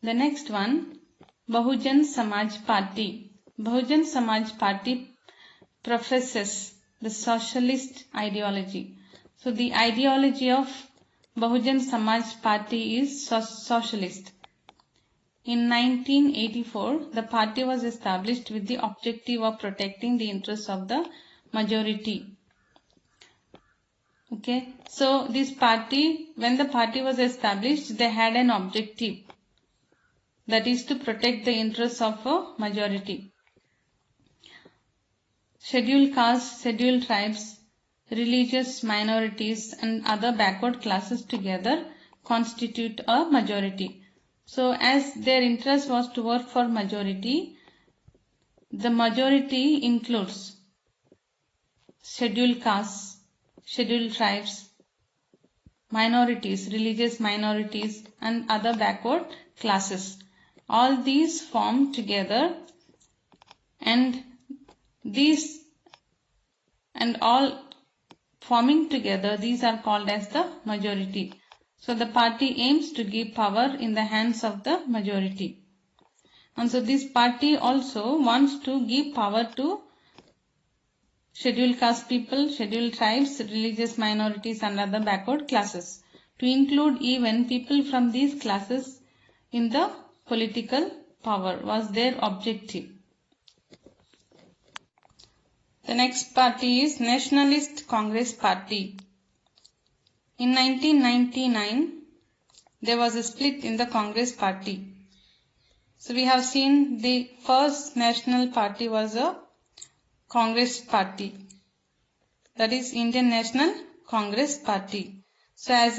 The next one, Bahujan Samaj Party. Bahujan Samaj Party professes the socialist ideology. So the ideology of Bahujan Samaj Party is socialist. In 1984, the party was established with the objective of protecting the interests of the majority. Okay, so this party, when the party was established, they had an objective, that is to protect the interests of a majority. Scheduled castes, scheduled tribes, religious minorities and other backward classes together constitute a majority. So as their interest was to work for majority, the majority includes scheduled castes, scheduled tribes, minorities, religious minorities and other backward classes. All these form together, and these and all forming together, these are called as the majority. So the party aims to give power in the hands of the majority. And so this party also wants to give power to scheduled caste people, scheduled tribes, religious minorities and other backward classes, to include even people from these classes in the political power was their objective. The next party is Nationalist Congress Party. In 1999, there was a split in the Congress Party. So we have seen the first national party was a Congress Party, that is Indian National Congress Party. So as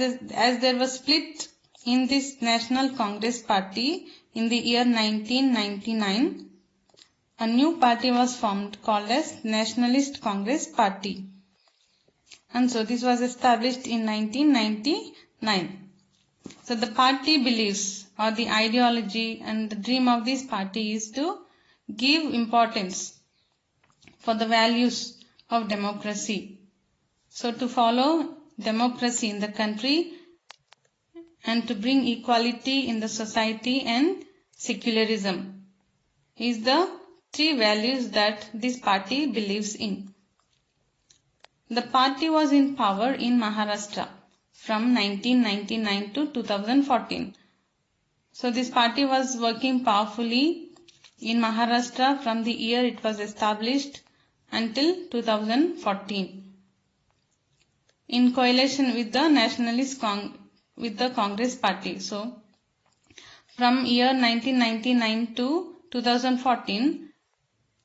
there was split in this National Congress Party in the year 1999, a new party was formed called as Nationalist Congress Party. And so this was established in 1999. So the party believes, or the ideology and the dream of this party is to give importance for the values of democracy. So to follow democracy in the country and to bring equality in the society and secularism is the three values that this party believes in. The party was in power in Maharashtra from 1999 to 2014. So this party was working powerfully in Maharashtra from the year it was established until 2014 in coalition with the with the Congress Party. So from year 1999 to 2014,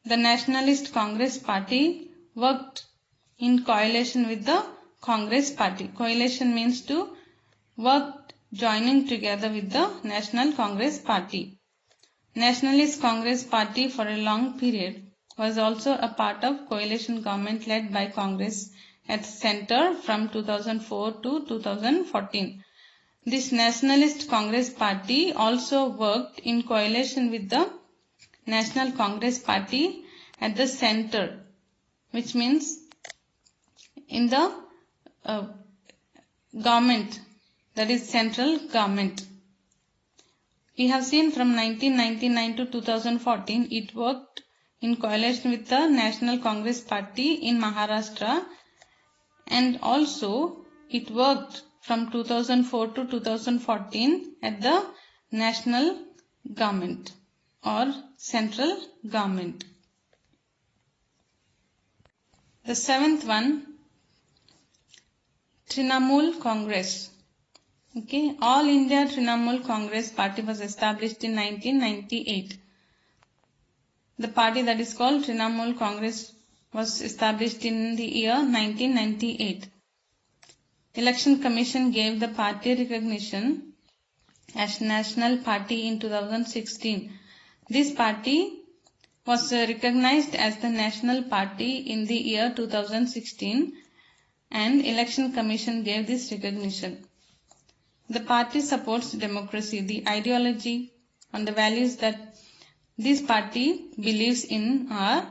the Nationalist Congress Party worked in coalition with the Congress Party. Coalition means to work joining together with the National Congress Party. Nationalist Congress Party for a long period was also a part of coalition government led by Congress at center from 2004 to 2014. This Nationalist Congress Party also worked in coalition with the National Congress Party at the center, which means in the government, that is central government. We have seen from 1999 to 2014, it worked in coalition with the National Congress Party in Maharashtra, and also it worked from 2004 to 2014 at the national government or central government. The seventh one, Trinamool Congress. Okay, All India Trinamool Congress Party was established in 1998. The party that is called Trinamool Congress was established in the year 1998. Election Commission gave the party recognition as National Party in 2016. This party was recognized as the National Party in the year 2016, and Election Commission gave this recognition. The party supports democracy. The ideology and the values that this party believes in are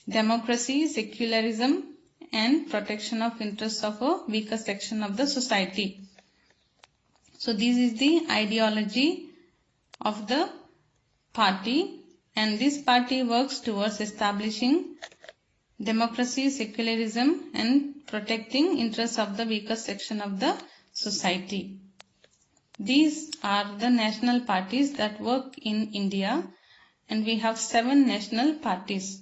democracy, secularism, and protection of interests of a weaker section of the society. So this is the ideology of the party, and this party works towards establishing democracy, secularism, and protecting interests of the weaker section of the society. These are the national parties that work in India, and we have 7 national parties.